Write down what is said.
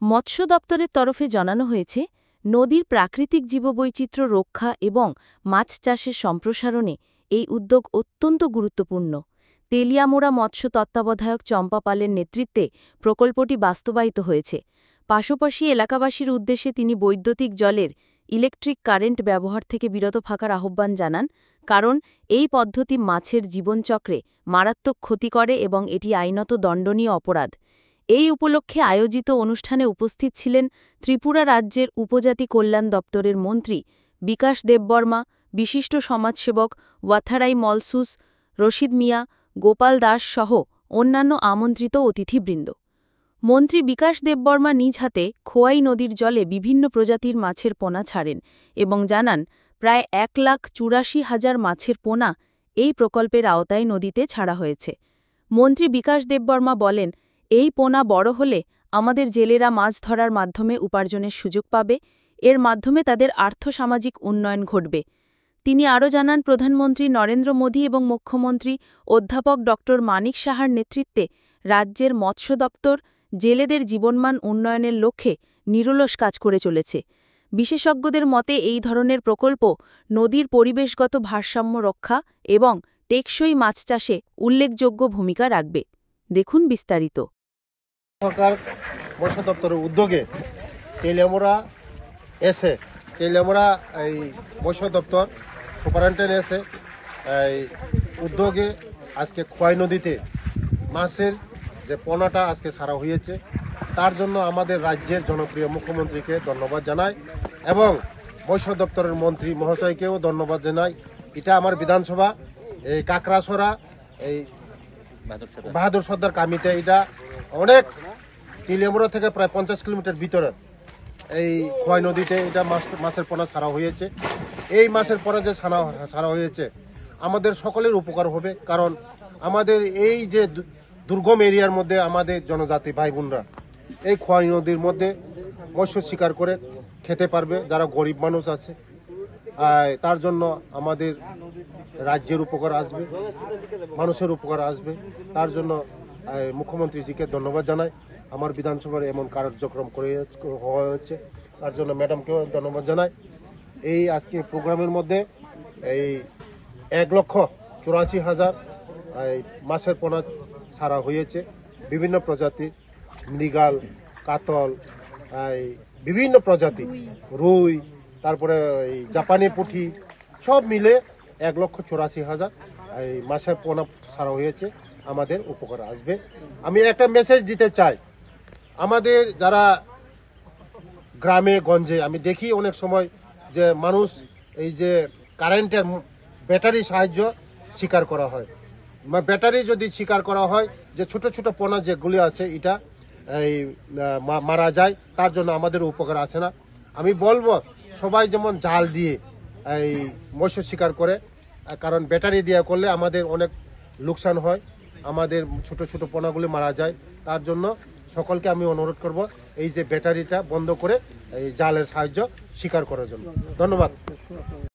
মৎস্য দপ্তরের তরফে জানানো হয়েছে, নদীর প্রাকৃতিক জীববৈচিত্র্য রক্ষা এবং মাছ চাষের সম্প্রসারণে এই উদ্যোগ অত্যন্ত গুরুত্বপূর্ণ। তেলিয়ামুড়া মৎস্য তত্ত্বাবধায়ক চম্পা পালের নেতৃত্বে প্রকল্পটি বাস্তবায়িত হয়েছে। পাশাপাশি এলাকাবাসীর উদ্দেশ্যে তিনি বৈদ্যুতিক জলের ইলেকট্রিক কারেন্ট ব্যবহার থেকে বিরত থাকার আহ্বান জানান, কারণ এই পদ্ধতি মাছের জীবনচক্রে মারাত্মক ক্ষতি করে এবং এটি আইনত দণ্ডনীয় অপরাধ। এই উপলক্ষে আয়োজিত অনুষ্ঠানে উপস্থিত ছিলেন ত্রিপুরা রাজ্যের উপজাতি কল্যাণ দপ্তরের মন্ত্রী বিকাশ দেববর্মা, বিশিষ্ট সমাজসেবক ওয়াথারাই মলসুস, রশিদ মিয়া, গোপাল দাস সহ অন্যান্য আমন্ত্রিত অতিথিবৃন্দ। মন্ত্রী বিকাশ দেববর্মা নিজ হাতে খোয়াই নদীর জলে বিভিন্ন প্রজাতির মাছের পোনা ছাড়েন এবং জানান, প্রায় 1,84,000 মাছের পোনা এই প্রকল্পের আওতায় নদীতে ছাড়া হয়েছে। মন্ত্রী বিকাশ দেববর্মা বলেন, এই পোনা বড় হলে আমাদের জেলেরা মাছ ধরার মাধ্যমে উপার্জনের সুযোগ পাবে, এর মাধ্যমে তাদের আর্থসামাজিক উন্নয়ন ঘটবে। তিনি আরও জানান, প্রধানমন্ত্রী নরেন্দ্র মোদী এবং মুখ্যমন্ত্রী অধ্যাপক ড মানিক সাহার নেতৃত্বে রাজ্যের মৎস্য দপ্তর জেলেদের জীবনমান উন্নয়নের লক্ষ্যে নিরলস কাজ করে চলেছে। বিশেষজ্ঞদের মতে এই ধরনের প্রকল্প নদীর পরিবেশগত ভারসাম্য রক্ষা এবং টেকসই মাছ চাষে উল্লেখযোগ্য ভূমিকা রাখবে। দেখুন বিস্তারিত। সরকার মৎস্য দপ্তরের উদ্যোগে তেলিয়ামুড়া এই মৎস্য দপ্তর সুপারিনটেন্ডেন্ট এই উদ্যোগে আজকে খোয়াই নদীতে মাছের যে পোনাটা আজকে ছাড়া হয়েছে, তার জন্য আমাদের রাজ্যের জনপ্রিয় মুখ্যমন্ত্রীকে ধন্যবাদ জানাই এবং মৎস্য দপ্তরের মন্ত্রী মহাশয়কেও ধন্যবাদ জানাই। এটা আমার বিধানসভা এই কাকড়াছড়া এই বাহাদুর সর্দার কামিতে, এটা অনেক তেলিয়ামুড়া থেকে প্রায় 50 কিলোমিটার ভিতরে এই খোয়াই নদীতে এটা মাছের পোনা ছাড়া হয়েছে। এই মাছের পোনা যে ছাড়া হয়েছে আমাদের সকলের উপকার হবে, কারণ আমাদের এই যে দুর্গম এরিয়ার মধ্যে আমাদের জনজাতি ভাই বোনরা এই খোয়াই নদীর মধ্যে মৎস্য শিকার করে খেতে পারবে, যারা গরিব মানুষ আছে। তার জন্য আমাদের রাজ্যের উপকার আসবে, মানুষের উপকার আসবে। তার জন্য মুখ্যমন্ত্রীজিকে ধন্যবাদ জানাই। আমার বিধানসভার এমন কার্যক্রম করে হওয়া হচ্ছে, তার জন্য ম্যাডামকেও ধন্যবাদ জানাই। এই আজকে প্রোগ্রামের মধ্যে এই 1,84,000 মাছের পোনা ছাড়া হয়েছে। বিভিন্ন প্রজাতির মৃগাল, কাতল, বিভিন্ন প্রজাতি রুই, তারপরে এই জাপানি পুঁটি সব মিলে 1,84,000 এই মাছের পোনা ছাড়া হয়েছে। আমাদের উপকার আসবে। আমি একটা মেসেজ দিতে চাই, আমাদের যারা গ্রামে গঞ্জে আমি দেখি অনেক সময় যে মানুষ এই যে কারেন্টের ব্যাটারি সাহায্য শিকার করা হয়, ব্যাটারি যদি শিকার করা হয় যে ছোট ছোট পোনা যেগুলি আছে এটা এই মারা যায়, তার জন্য আমাদের উপকার আসে না। আমি বলবো সবাই যেমন জাল দিয়ে এই মৎস্য শিকার করে, কারণ ব্যাটারি দিয়ে করলে আমাদের অনেক লোকসান হয়, আমাদের ছোট ছোট পোনাগুলি মারা যায়। তার জন্য সকলকে আমি অনুরোধ করব এই যে ব্যাটারিটা বন্ধ করে এই জালের সাহায্য শিকার করার জন্য। ধন্যবাদ।